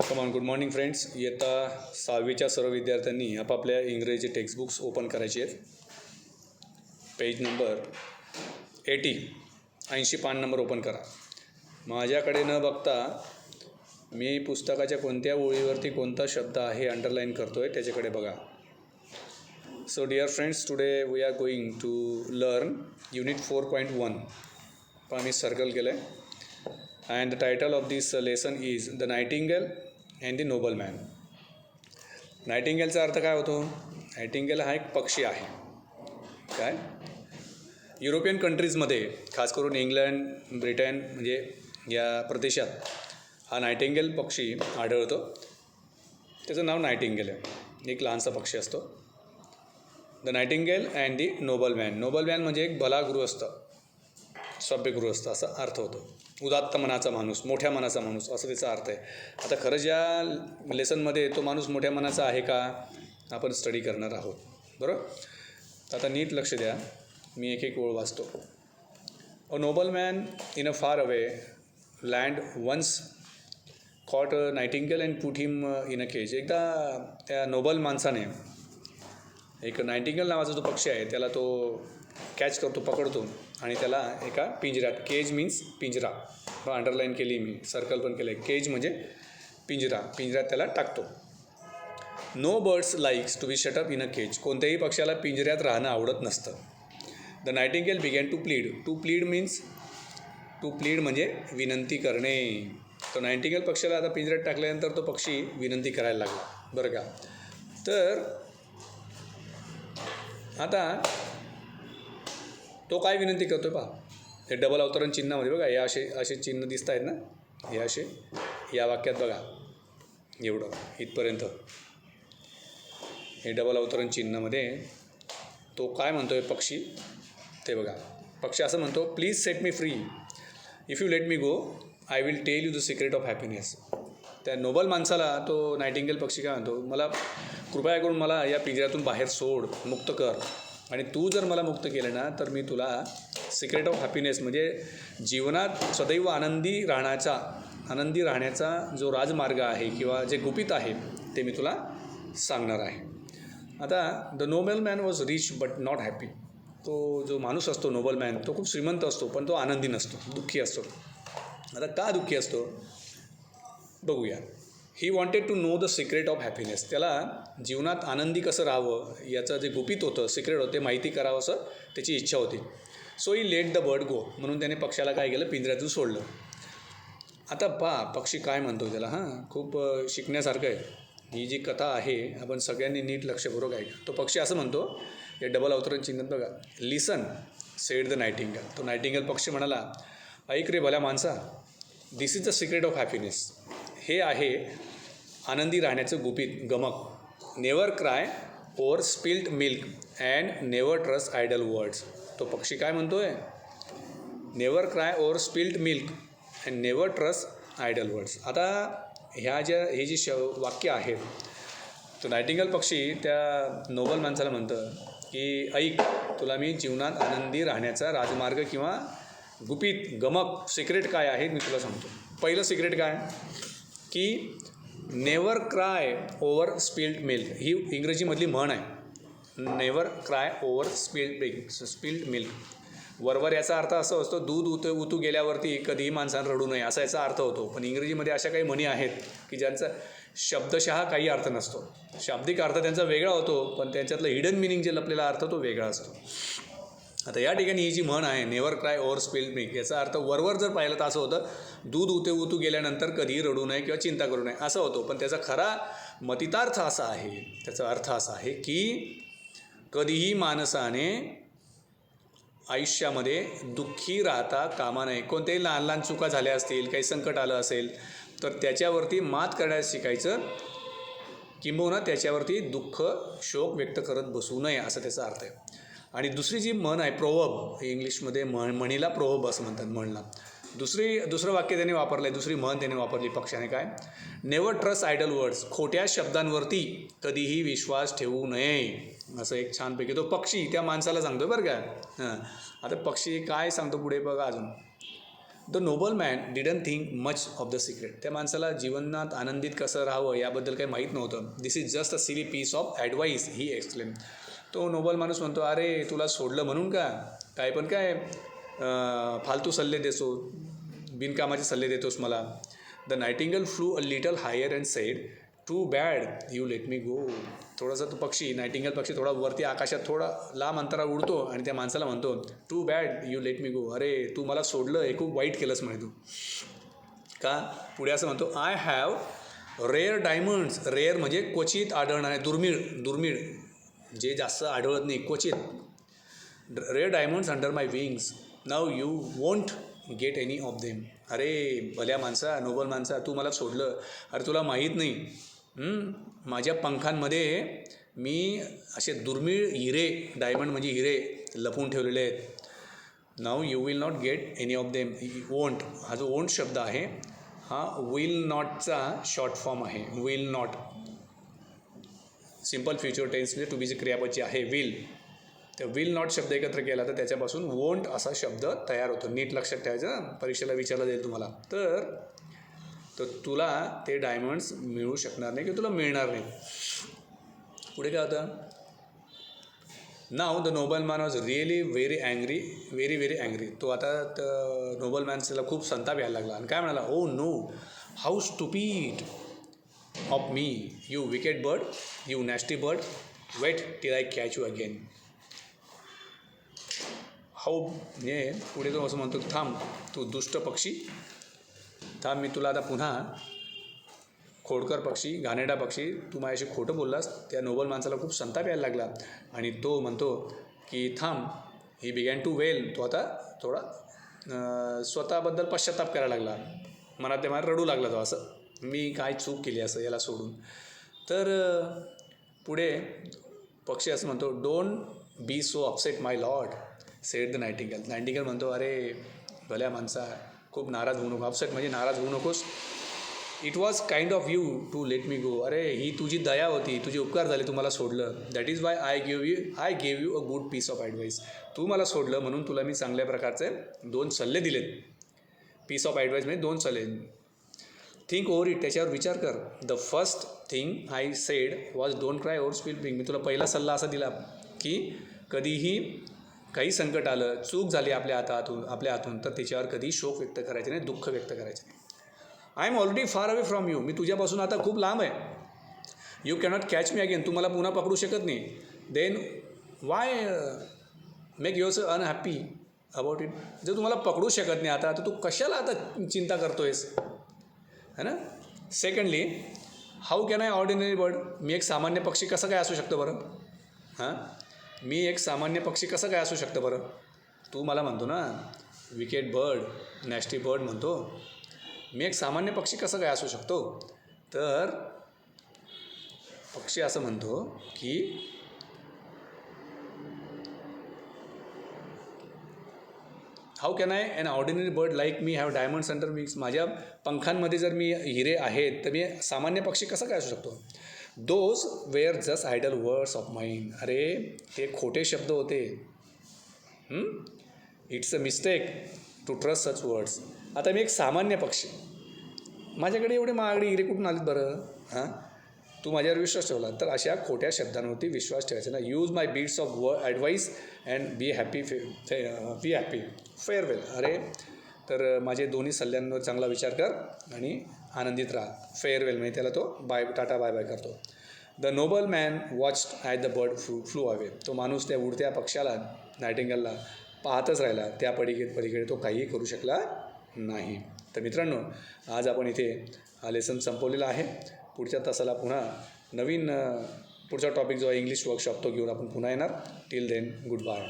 कमान good morning friends. इयत्ता 6वीच्या सर्व विद्यार्थ्यांनी आपापल्या इंग्रजी टेक्स्टबुक्स ओपन करायची आहेत. पेज नंबर 80 पान नंबर ओपन करा. माझ्याकडे न बघता मी पुस्तकाच्या कोणत्या ओळीवरती कोणता शब्द आहे अंडरलाईन करतो आहे त्याच्याकडे बघा. So dear friends, today we are going to learn unit 4.1. पहा मी सर्कल केलं आहे. And the title of this lesson is the nightingale and the noble man. नायटिंगेलचा अर्थ काय होतो? नायटिंगेल हा एक पक्षी आहे. काय युरोपियन कंट्रीजमध्ये, खास करून इंग्लंड, ब्रिटन म्हणजे या प्रदेशात हा नायटिंगेल पक्षी आढळतो. त्याचं नाव नायटिंगेल आहे. एक लहानसा पक्षी असतो. The nightingale and the noble man. Noble man म्हणजे एक भला गृहस्थ, सभ्य गृहस्थ असा अर्थ होतो. उदात्त मनाचा माणूस, मोठ्या मनाचा माणूस असं त्याचा अर्थ आहे. आता खरंच या लेसनमध्ये तो माणूस मोठ्या मनाचा आहे का आपण स्टडी करणार आहोत, बरोबर? आता नीट लक्ष द्या. मी एक एक ओळ वाचतो. A noble man in a far away land once caught a nightingale and put him in a cage. एकदा त्या नोबल माणसाने एक नायटिंगेल नावाचा जो पक्षी आहे त्याला तो कॅच करतो, पकडतो आणि त्याला एका पिंजऱ्यात, केज मीन्स पिंजरा, अंडरलाईन केली मी, सर्कल पण केलं आहे. केज म्हणजे पिंजरा, पिंजऱ्यात त्याला टाकतो. No birds likes to be shut up in a cage. कोणत्याही पक्षाला पिंजऱ्यात राहणं आवडत नसतं. The nightingale began to plead. To plead means, to plead म्हणजे विनंती करणे. तो नायटिंगेल पक्षाला आता पिंजऱ्यात टाकल्यानंतर तो पक्षी विनंती करायला लागला, बरं का? तर आता तो काय विनंती करतो पहा. हे डबल अवतरण चिन्हामध्ये बघा, या असे चिन्ह दिसत आहेत ना, हे असे या वाक्यात बघा, एवढं इथपर्यंत हे डबल अवतरण चिन्हामध्ये तो काय म्हणतो आहे पक्षी ते बघा. पक्षी असं म्हणतो, please set me free. If you let me go I will tell you the secret of happiness. त्या नोबल माणसाला तो नायटिंगेल पक्षी काय म्हणतो, मला कृपया करून मला या पिंजऱ्यातून बाहेर सोड, मुक्त कर, आणि तू जर मला मुक्त केलं ना तर मी तुला सिक्रेट ऑफ हॅपीनेस म्हणजे जीवनात सदैव आनंदी राहण्याचा जो राजमार्ग आहे किंवा जे गुपित आहे ते मी तुला सांगणार आहे. आता the noble man was rich but not happy. तो जो माणूस असतो नोबल मॅन, तो खूप श्रीमंत असतो पण तो आनंदी नसतो, दुःखी असतो. आता का दुःखी असतो बघूया. He wanted to know the secret of happiness. त्याला जीवनात आनंदी कसं राहावं याचं जे गुपित होतं, सिक्रेट होते, माहिती करावं असं त्याची इच्छा होती. So he let the bird go. म्हणून त्याने पक्षाला काय केलं, पिंजऱ्यातून सोडलं. आता पक्षी काय म्हणतो त्याला, खूप शिकण्यासारखं आहे. ही जी कथा आहे आपण सगळ्यांनी नीट लक्षपूर्वक ऐका. तो पक्षी असं म्हणतो, या डबल अवतरण चिन्हात बघा, लिसन सेड द नायटिंगेल. तो नायटिंगेल पक्षी म्हणाला, ऐक रे भल्या माणसा, this is the secret of happiness. हे आहे आनंदी राहण्याचं गुपित, गमक. Never cry over spilled milk and never trust idle words. तो पक्षी काय म्हणतोय, never cry over spilled milk and never trust idle words. आता हे जी वाक्य आहेत, तो नायटिंगेल पक्षी त्या नोबल माणसाला म्हणतं की ऐक, तुला मी जीवनात आनंदी राहण्याचा राजमार्ग किंवा गुपित, गमक, सिक्रेट काय आहे मी तुला सांगतो. पहिलं सिक्रेट काय की never cry over spilled milk. ही इंग्रजीमधली म्हण आहे, never cry over spilled milk. वरवर याचा अर्थ असा असतो, दूध उतू गेल्यावरती कधीही माणसानं रडू नये, असा याचा अर्थ होतो. पण इंग्रजीमध्ये अशा काही म्हणी आहेत की ज्यांचा शब्दशः काही अर्थ नसतो, शाब्दिक अर्थ त्यांचा वेगळा होतो, पण त्यांच्यातलं हिडन मिनिंग जे लपलेला अर्थ तो वेगळा असतो. आता या ठिकाणी ही जी म्हण आहे, never cry over spilled milk, याचा अर्थ वरवर जर पाहिलं तर असं होतं, दूध उतू गेल्यानंतर कधीही रडू नये किंवा चिंता करू नये असं होतो. पण त्याचा खरा मतितार्थ असा आहे, त्याचा अर्थ असा आहे की कधीही माणसाने आयुष्यामध्ये दुःखी राहता कामा नये. कोणत्याही लहान लहान चुका झाल्या असतील, काही संकट आलं असेल तर त्याच्यावरती मात करण्यास शिकायचं, किंबहुना त्याच्यावरती दुःख, शोक व्यक्त करत बसू नये असं त्याचा अर्थ आहे. आणि दुसरी जी म्हण आहे, प्रोव्हर्ब, इंग्लिशमध्ये म्हणीला प्रोव्हर्ब असं म्हणतात, म्हणला. दुसरं वाक्य त्याने वापरलं आहे, दुसरी म्हण त्याने वापरली पक्षाने, काय, नेवर ट्रस्ट आयडल वर्ड्स. खोट्या शब्दांवरती कधीही विश्वास ठेवू नये असं एक छानपैकी तो पक्षी त्या माणसाला सांगतो, बरं का. आता पक्षी काय सांगतो पुढे बघा अजून. The noble man didn't think much of the secret. त्या माणसाला जीवनात आनंदित कसं राहावं याबद्दल काही माहीत नव्हतं. This is just a silly piece of advice he explain. तो नोबल माणूस म्हणतो, अरे तुला सोडलं म्हणून का काय पण काय फालतू सल्ले देतो, बिनकामाचे सल्ले देतोस मला. The nightingale flew a little higher and said, too bad you let me go. थोडासा तो पक्षी, नायटिंगल पक्षी थोडा वरती आकाशात थोडा लांब अंतरावर उडतो आणि त्या माणसाला म्हणतो, too bad you let me go. अरे तू मला सोडलं, हे खूप वाईट केलंस म्हणे तू. का पुढे असं म्हणतो, I have rare diamonds. Rare म्हणजे क्वचित आढळणारे, दुर्मिळ जे जास्त आढळत नाही, क्वचित. Rare diamonds under my wings, now you won't get any of them. अरे भल्या माणसा, नोबल माणसा, तू मला सोडलं. अरे तुला माहीत नाही, माझ्या पंखांमध्ये मी असे दुर्मिळ हिरे, डायमंड म्हणजे हिरे लपवून ठेवलेले आहेत. Now you will not get any of them. Won't, हा जो वोंट शब्द आहे हा विल नॉटचा शॉर्ट फॉर्म आहे. Will not simple future tense म्हणजे टू बीचे क्रियापद जे आहे विल, तर विल नॉट शब्द एकत्र केला तर त्याच्यापासून वोंट असा शब्द तयार होतो. नीट लक्षात ठेवायचं, परीक्षेला विचारलं जाईल तुम्हाला. तर तुला ते डायमंड्स मिळू शकणार नाही किंवा तुला मिळणार नाही. पुढे काय होतं, नाव the noble man was really very angry. तो आता नोबल मॅन्सला खूप संताप यायला लागला आणि काय म्हणाला, oh no, how stupid of me, you wicked bird, you nasty bird, wait till I catch you again. How म्हणजे पुढे तो असं म्हणतो, थांब तू दुष्ट पक्षी, थांब मी तुला आता पुन्हा, खोडकर पक्षी, घाणेरडा पक्षी, तू माझ्याशी खोटं बोललास. त्या नोबल माणसाला खूप संताप यायला लागला आणि तो म्हणतो की थांब, ही बिगॅन टू वेल. तो आता थोडा स्वतःबद्दल पश्चाताप करायला लागला, मनात ते मला रडू लागला तो, असं मी काय चूक केली असं याला सोडून. तर पुढे पक्षी असं म्हणतो, don't be so upset my lord, said the nightingale. Nightingale म्हणतो, अरे भल्या माणसा, खूप नाराज होऊ नको. अपसेट म्हणजे नाराज होऊ नकोस. It was kind of you to let me go. अरे ही तुझी दया होती, तुझे उपकार झाले, तू मला सोडलं. That is why I gave you a good piece of advice. तू मला सोडलं म्हणून तुला मी चांगल्या प्रकारचे 2 सल्ले दिलेत. पीस ऑफ ॲडवाईस म्हणजे 2 सल्ले. थिंक ओव्हर इट, त्याच्यावर विचार कर. The first thing I said was don't cry over spilled milk. मी तुला पहिला सल्ला असा दिला की कधीही काही संकट आलं, चूक झाली आपल्या हातून तर त्याच्यावर कधी शोक व्यक्त करायचे नाही, दुःख व्यक्त करायचे नाही. I am already far away from you. मी तुझ्यापासून आता खूप लांब आहे. You cannot catch me again. तू मला पुन्हा पकडू शकत नाही. Then why make your unhappy about it. जर तुम्हाला पकडू शकत नाही आता, तर तू कशाला आता चिंता करतोयस, है ना. Secondly, how can I ordinary bird. मी एक सामान्य पक्षी कसं काय असू शकतं बरं. हां, मी एक सामान्य पक्षी कसं काय असू शकतं बरं. तू मला म्हणतो ना विकेट बर्ड, नॅस्टी बर्ड म्हणतो, मी एक सामान्य पक्षी कसं काय असू शकतो. तर पक्षी असं म्हणतो की how can I an ordinary bird like me have diamonds under wings. माझ्या पंखांमध्ये जर मी हिरे आहेत तर मी सामान्य पक्षी कसं काय असू शकतो. Those were just idle words of mind. अरे हे खोटे शब्द होते. It's a mistake to trust such words. आता मी एक सामान्य पक्षी, माझ्याकडे एवढे महागडे हिरे कुठून आलेत बरं. हां, तू माझ्यावर विश्वास ठेवला तर अशा खोट्या शब्दांवरती विश्वास ठेवायचा ना. Use my bits of advice and be happy farewell. अरे तर माझे दोन्ही सल्ल्यांवर चांगला विचार कर आणि आनंदित राहा. फेअरवेल म्हणजे त्याला तो टाटा बाय बाय करतो. The noble man watched at the bird flew away. तो माणूस त्या उडत्या पक्षाला, नायटिंगलला पाहतच राहिला. त्या पलीकडे तो काहीही करू शकला नाही. तर मित्रांनो, आज आपण इथे हा लेसन संपवलेला आहे. पुढच्या तासाला पुन्हा नवीन पुढचा टॉपिक जो आहे इंग्लिश वर्कशॉप तो घेऊन आपण पुन्हा येणार. Till then, good bye.